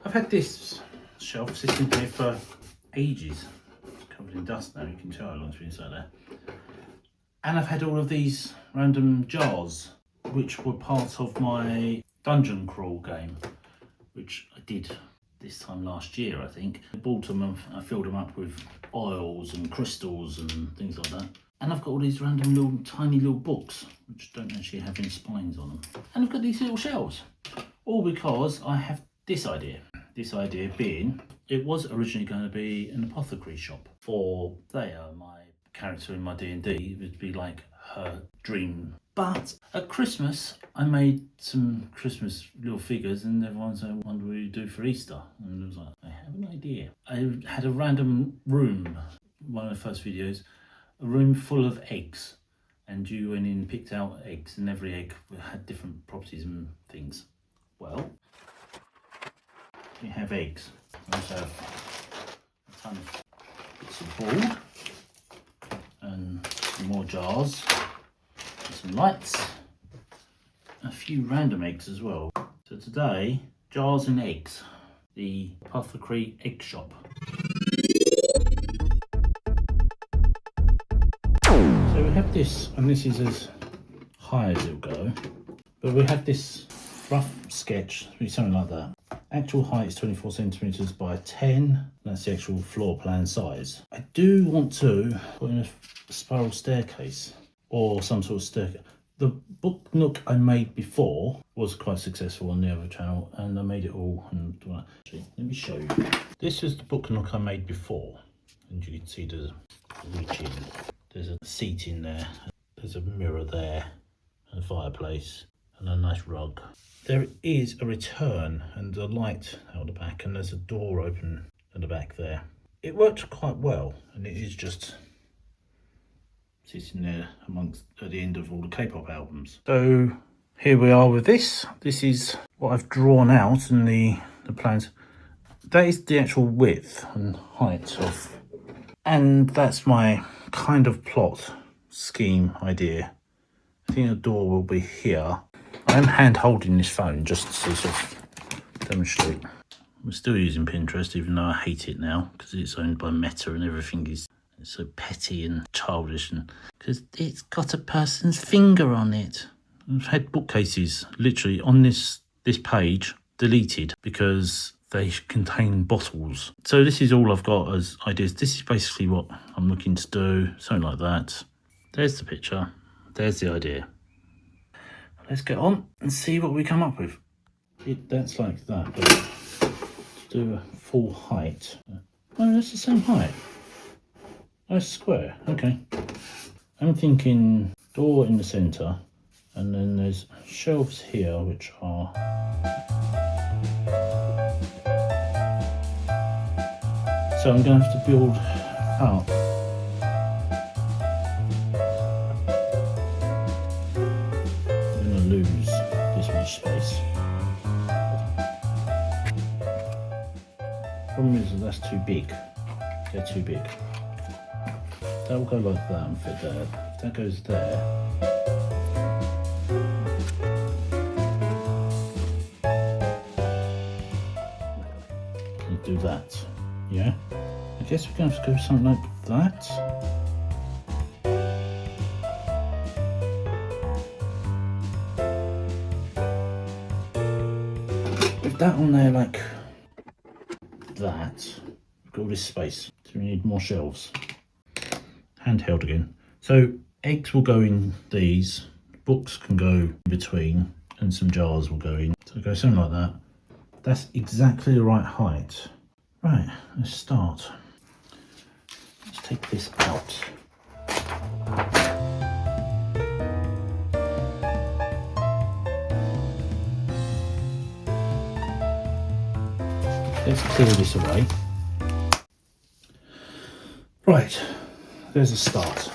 I've had this shelf sitting here for ages. It's covered in dust now, you can tell how long it's been sat there. And I've had all of these random jars, which were part of my dungeon crawl game, which I did this time last year, I think. I bought them and I filled them up with oils and crystals and things like that. And I've got all these random little tiny little books, which don't actually have any spines on them. And I've got these little shelves, all because I have this idea. This idea being, it was originally going to be an apothecary shop for Thea, my character in my D&D. It would be like her dream. But at Christmas, I made some Christmas little figures, and everyone said, I wonder what you do for Easter. And I was like, I have an idea. I had a random room, one of the first videos, a room full of eggs. And you went in and picked out eggs, and every egg had different properties and things. Well, we have eggs. We also have a ton of bits of board, and some more jars, and some lights, a few random eggs as well. So today, jars and eggs, the Apothecary egg shop. So we have this, and this is as high as it'll go, but we have this rough sketch, something like that. Actual height is 24 centimeters by 10. That's the actual floor plan size. I do want to put in a spiral staircase or some sort of staircase. The Book Nook I made before was quite successful on the other channel, and I made it all. And actually, let me show you. This is the Book Nook I made before, and you can see there's a reach in. There's a seat in there. There's a mirror there, and a fireplace, and a nice rug. There is a return and a light out the back, and there's a door open at the back there. It worked quite well, and it is just sitting there at the end of all the K-pop albums. So here we are with this. This is what I've drawn out in the plans. That is the actual width and height of, and that's my kind of plot scheme idea. I think the door will be here. I'm hand holding this phone just to sort of demonstrate. I'm still using Pinterest, even though I hate it now because it's owned by Meta and everything is so petty and childish, and because it's got a person's finger on it. I've had bookcases literally on this page deleted because they contain bottles. So this is all I've got as ideas. This is basically what I'm looking to do, something like that. There's the picture, there's the idea. Let's get on and see what we come up with. That's like that, but to do a full height. Oh, that's the same height. That's square, okay. I'm thinking door in the centre, and then there's shelves here which are so I'm going to have to build up. Lose this much space. Problem is that that's too big. They're too big. That will go like that and fit there. If that goes there, and do that. Yeah. I guess we're going to have to go something like that. That on there like that. We've got all this space, so we need more shelves. Handheld again. So eggs will go in these, books can go in between, and some jars will go in. So go something like that. That's exactly the right height. Right, let's start. Let's take this out. Let's clear this away. Right, there's a start.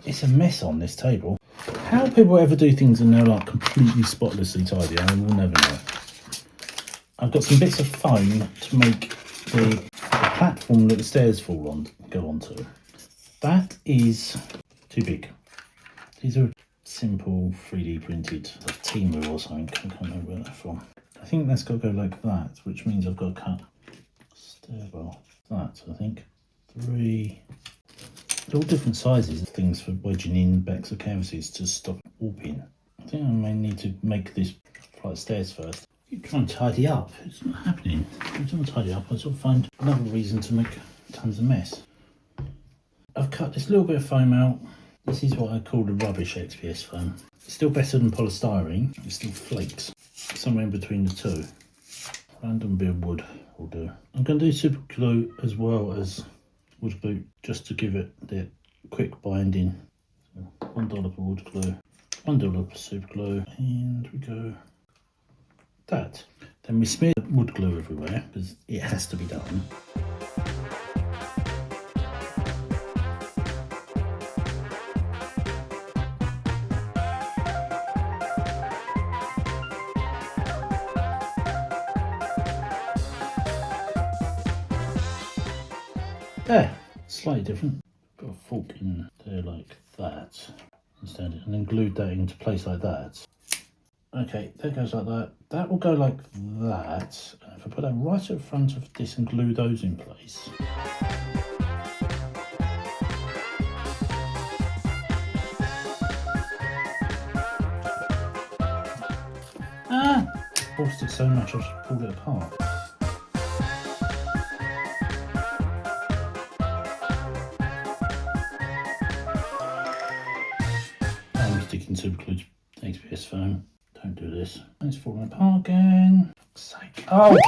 It's a mess on this table. How people ever do things and they're like completely spotlessly tidy, I will never know. I've got some bits of foam to make the platform that the stairs go onto. That is too big. These are simple 3D printed Temu or something. I can't remember where they're from. I think that's got to go like that, which means I've got to cut stairwell. That, I think. 3. They're all different sizes of things for wedging in backs of canvases to stop warping. I think I may need to make this flight of stairs first. You try and tidy up, it's not happening. Every time I tidy up, I sort of find another reason to make tons of mess. I've cut this little bit of foam out. This is what I call the rubbish XPS foam. It's still better than polystyrene, it still flakes. Somewhere in between the two. Random bit of wood will do. I'm going to do super glue as well as wood glue just to give it the quick binding. So $1 for wood glue, $1 for super glue, and we go that. Then we smear wood glue everywhere because it has to be done. There, slightly different. Got a fork in there like that instead, and then glued that into place like that. Okay, that goes like that. That will go like that. And if I put that right at the front of this and glue those in place. Forced it so much I just pulled it apart. I'm sticking super glue to XPS foam. Don't do this. And it's falling apart again. For fuck's sake. Oh!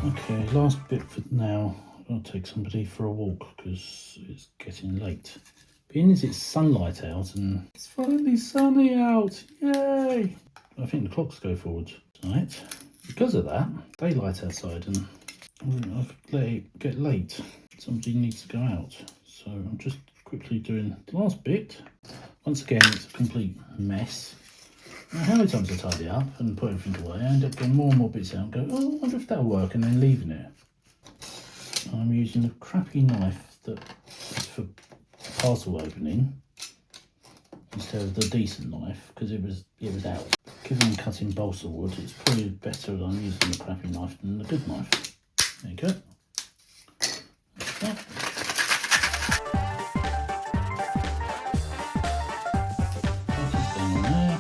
Okay, last bit for now. I'll take somebody for a walk because it's getting late. Being as it's sunlight out and it's finally sunny out, yay! I think the clocks go forward tonight. Because of that, daylight outside and I've let it get late. Somebody needs to go out. So I'm just quickly doing the last bit. Once again, it's a complete mess. Now, how many times I tidy up and put everything away, I end up getting more and more bits out and go, oh, I wonder if that'll work, and then leaving it. I'm using a crappy knife that is for parcel opening instead of the decent knife because it was out. Given cutting balsa wood, it's probably better that I'm using the crappy knife than the good knife. There you go. Like that. What's going on there?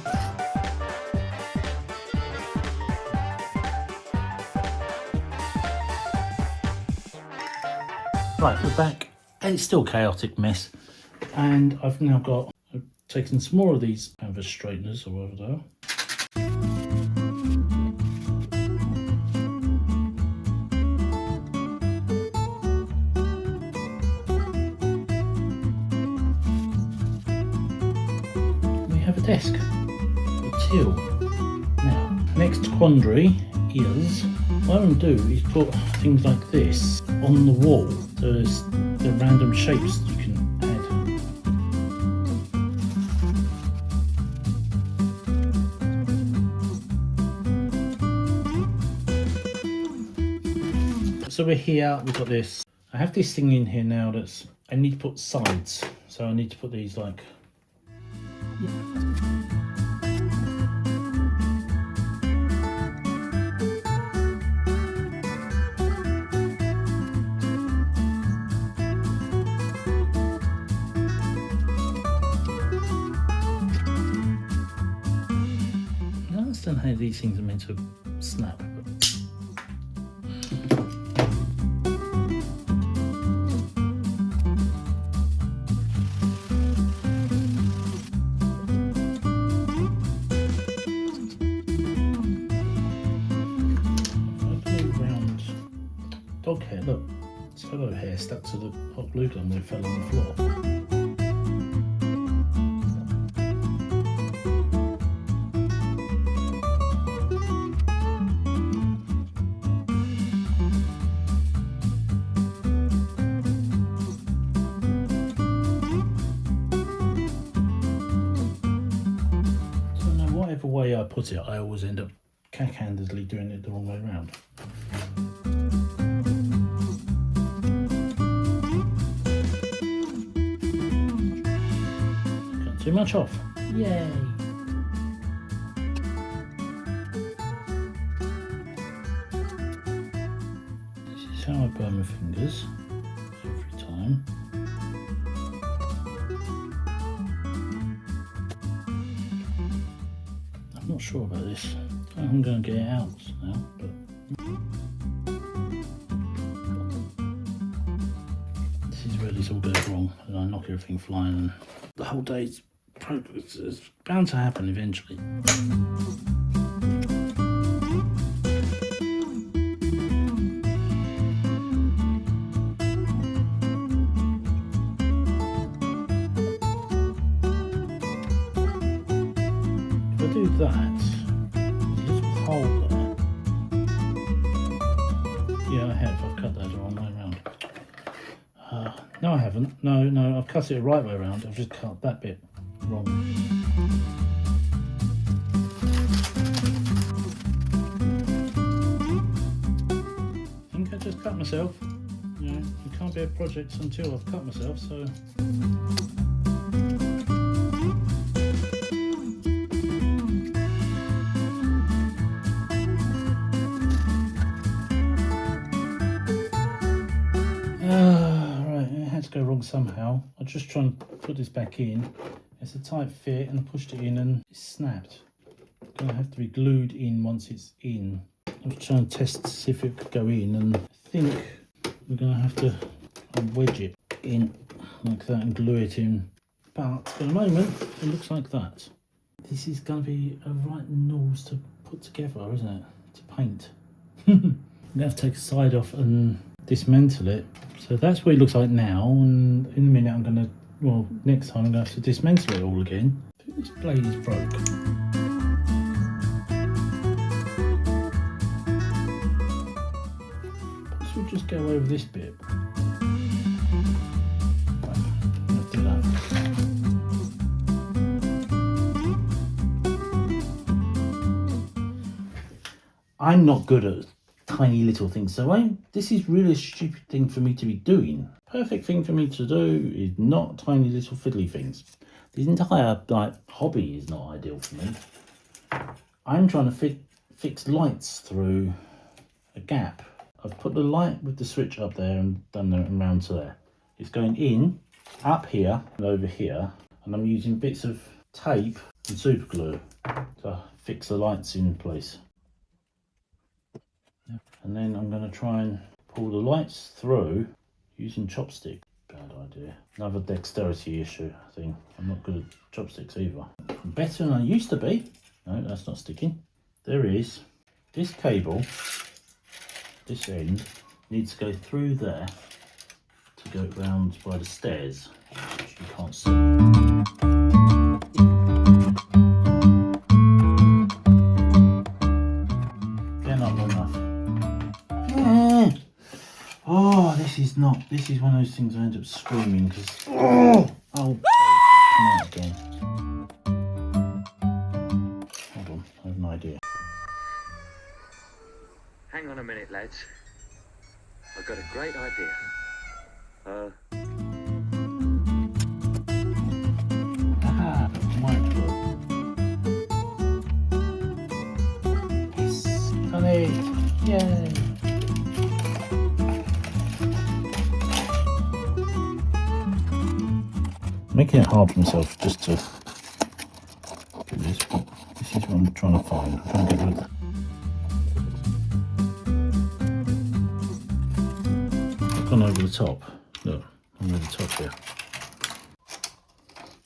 Right, we're back, and it's still a chaotic mess. And I've taken some more of these canvas straighteners or whatever they are. We have a desk, a till. Now, next quandary is, what I'm going to do is put things like this on the wall. There's the random shapes you can add. So we're here, we've got this. I have this thing in here now I need to put sides. So I need to put these like... I understand how these things are meant to snap. Dog hair, look, it's fellow hair stuck to the hot glue gun when it fell on the floor. whichever way I put it, I always end up cack-handedly doing it the wrong way around. Got too much off. Yay! This is how I burn my fingers every time. I'm not sure about this. I'm going to get it out now, but this is where this all goes wrong, and I knock everything flying, and the whole day's progress is bound to happen eventually. If I do that, there's a little hole there. Yeah, I have. I've cut that the wrong way around. No, I haven't. No, I've cut it the right way around. I've just cut that bit wrong. I think I just cut myself. You know, it can't be a project until I've cut myself, so. Right, it had to go wrong somehow. I just try and put this back in. It's a tight fit, and I pushed it in and it snapped. It's going to have to be glued in once it's in. I was trying to test to see if it could go in, and I think we're going to have to wedge it in like that and glue it in. But for the moment, it looks like that. This is going to be a right nose to put together, isn't it? To paint. I'm going to have to take a side off and dismantle it. So that's what it looks like now, and in a minute I'm going to, well, next time I'm going to have to dismantle it all again. I think this blade is broke. Perhaps we'll just go over this bit. Right, let's do that. I'm not good at tiny little things, so this is really a stupid thing for me to be doing. Perfect thing for me to do is not tiny little fiddly things. The entire hobby is not ideal for me. I'm trying to fix lights through a gap. I've put the light with the switch up there and done it around to there. It's going in, up here and over here, and I'm using bits of tape and super glue to fix the lights in place. And then I'm going to try and pull the lights through using chopstick. Bad idea. Another dexterity issue thing. I'm not good at chopsticks either. I'm better than I used to be. No, that's not sticking. There is this cable. This end needs to go through there to go round by the stairs, which you can't see. Oh, this is one of those things I end up screaming because, oh, come out again. Hold on, I have an idea. Hang on a minute, lads. I've got a great idea. Aha, that might work. Yes, done it. Yay. Making it hard for myself just to do this, but this is what I'm trying to find. I'm trying to get rid of that. I've gone over the top. Look, I'm over the top here.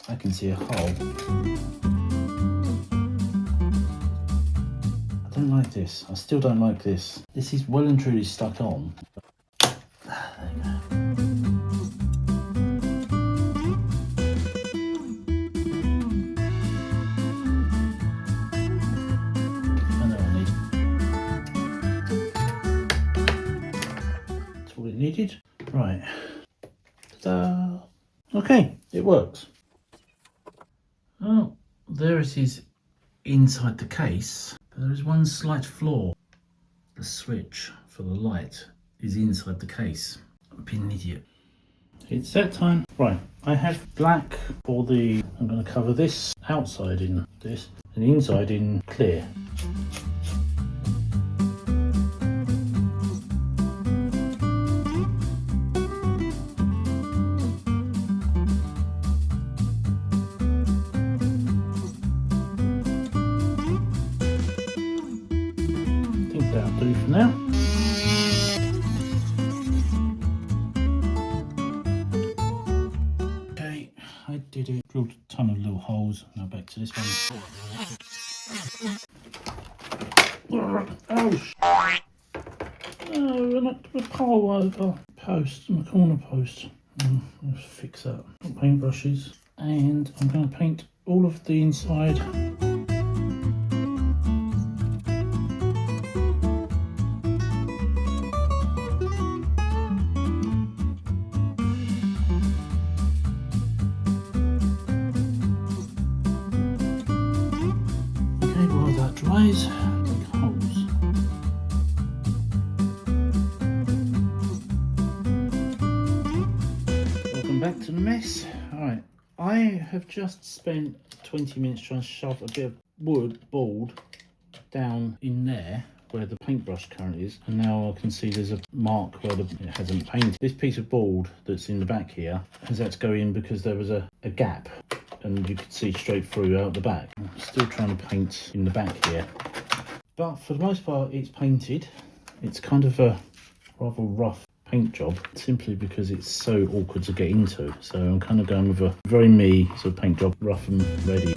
I can see a hole. I don't like this. I still don't like this. This is well and truly stuck on. There you go. Needed. Right. Ta-da. Okay, it works. Oh, there it is inside the case, but there is one slight flaw. The switch for the light is inside the case. I'm being an idiot. It's that time. Right, I have black for the, I'm going to cover this outside in this and inside in clear. I think that'll do for now. I did it, drilled a ton of little holes. Now back to this one. Oh, no, I knocked my pole over. Post, my corner post. Let's fix that. Got paintbrushes, and I'm going to paint all of the inside. Dries, make holes. Welcome back to the mess. Alright, I have just spent 20 minutes trying to shove a bit of wood, board, down in there where the paintbrush current is, and now I can see there's a mark where it hasn't painted. This piece of board that's in the back here has had to go in because there was a gap, and you could see straight through out the back. I'm still trying to paint in the back here, but for the most part it's painted. It's kind of a rather rough paint job, simply because it's so awkward to get into, so I'm kind of going with a very me sort of paint job, rough and ready.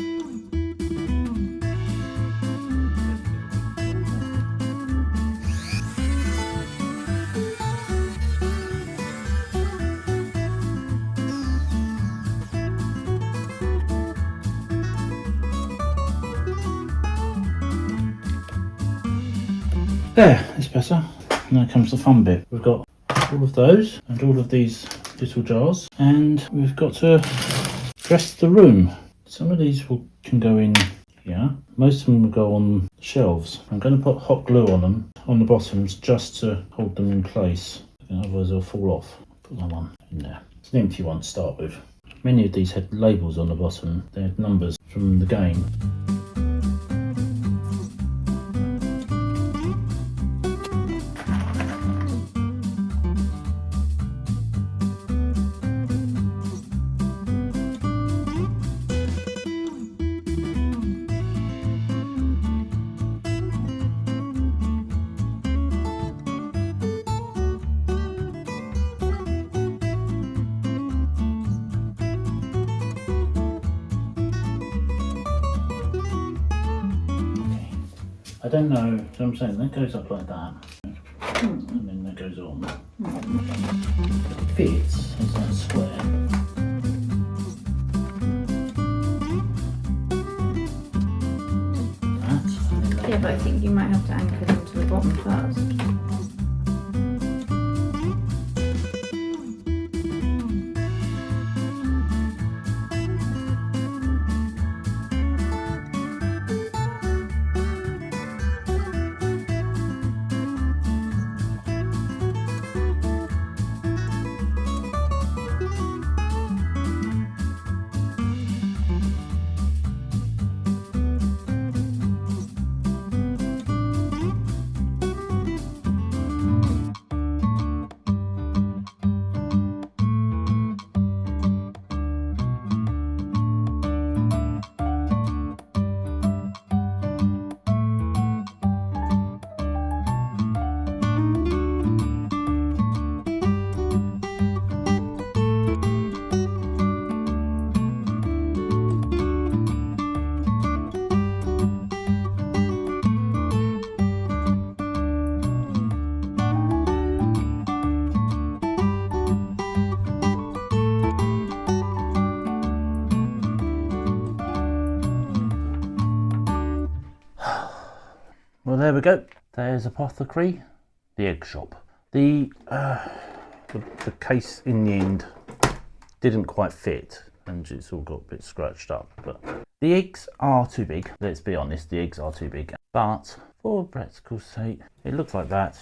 There, it's better. Now comes the fun bit. We've got all of those and all of these little jars, and we've got to dress the room. Some of these can go in here. Most of them will go on shelves. I'm going to put hot glue on them, on the bottoms, just to hold them in place. Otherwise they'll fall off. Put that one in there. It's an empty one to start with. Many of these had labels on the bottom. They had numbers from the game. I don't know, so I'm saying that goes up like that, and then that goes on. It fits as that square. That, yeah, but I think you might have to anchor them to the bottom first. Well, there we go. There's Apothecary, the egg shop. The case in the end didn't quite fit. and it's all got a bit scratched up. But the eggs are too big, let's be honest, the eggs are too big. But for practical sake, it looks like that.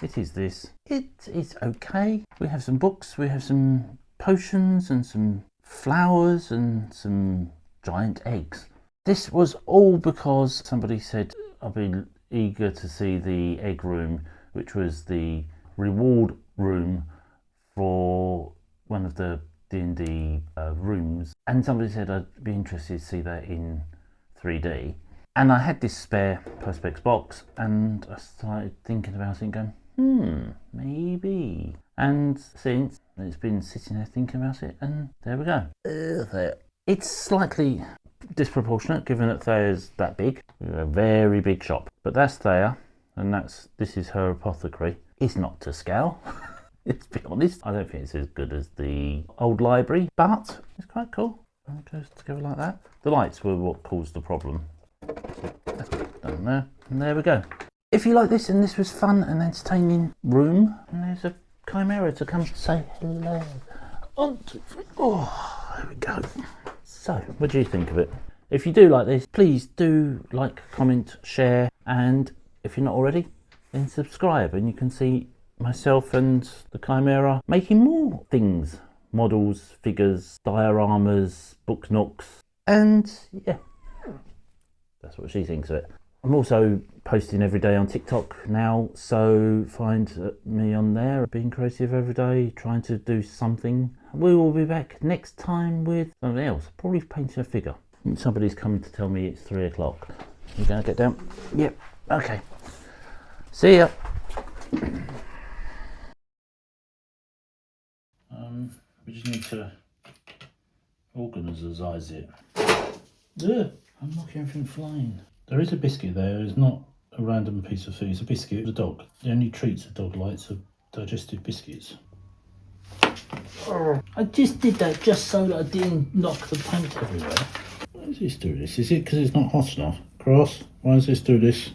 It is this. It is okay. We have some books, we have some potions and some flowers and some giant eggs. This was all because somebody said I've been eager to see the egg room, which was the reward room for one of the D&D rooms, and somebody said I'd be interested to see that in 3D. And I had this spare Perspex box, and I started thinking about it and going, maybe. And since, it's been sitting there thinking about it, and there we go. There. It's slightly disproportionate given that Thea's that big. We're a very big shop. But that's Thea, and this is her apothecary. It's not to scale. Let's be honest. I don't think it's as good as the old library, but it's quite cool. And it goes together like that. The lights were what caused the problem. That's done there. And there we go. If you like this and this was fun and entertaining room, and there's a chimera to come say hello. 1, 2, 3. Oh, there we go. So, what do you think of it? If you do like this, please do like, comment, share, and if you're not already, then subscribe, and you can see myself and the chimera making more things. Models, figures, dioramas, book nooks, and yeah, that's what she thinks of it. I'm also posting every day on TikTok now, so find me on there, being creative every day, trying to do something. We will be back next time with something else, probably painting a figure. Somebody's coming to tell me it's 3 o'clock. You gonna get down? Yep, okay. See ya. We just need to organise it. Ugh, I'm knocking everything flying. There is a biscuit there. It's not a random piece of food. It's a biscuit for the dog. The only treats a dog likes are digestive biscuits. I just did that just so that I didn't knock the paint everywhere. Why does this do this? Is it because it's not hot enough? Cross, why does this do this?